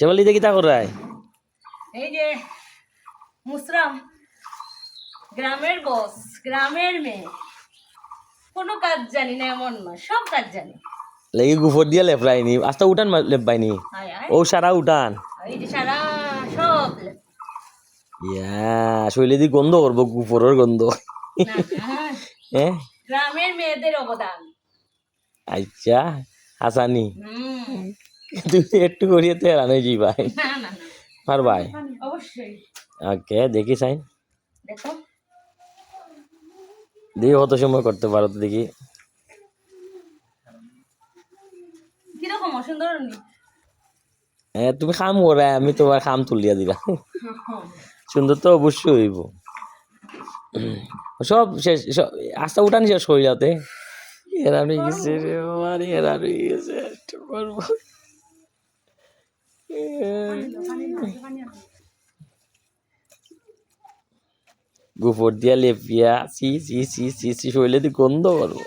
শেফালি দেখি তা করে এই যে মুসরাম গ্রামের বস, গ্রামের মেয়ে, কোনো কাজ জানি না এমন না, সব কাজ জানি। লেগে গুফর দিয়া লেপরাইনি আস্তা উঠান লেপাইনি হায় হায়, ও সারা উঠান এই যে সারা সব ইয়া শৈলে দি গন্ধ করবো গুফরের গন্ধ না না, হ্যাঁ গ্রামের মেয়েদের অবদান। আচ্ছা হাসানি হুম, তুমি একটু করিয়ে তো রানে জি ভাই না না না, আর ভাই অবশ্যই। ওকে দেখি সাইন দেখো দেখি কত সময় করতে পারো তো দেখি কিরকম অসুন্দর নি? হ্যাঁ তুমি খাম করে আমি তোমার খাম তুলিয়া দিলাম সুন্দর তো অবশ্যই হইব সব শেষ আস্তা উঠানি শেষ হয়ে যাতে এরানি গেছে রে বাবারে এরানি গেছে একটু করবো গোবর দিয়া লেপিয়া সি সি সি সি সি শৈলে দি গন্ধ করবো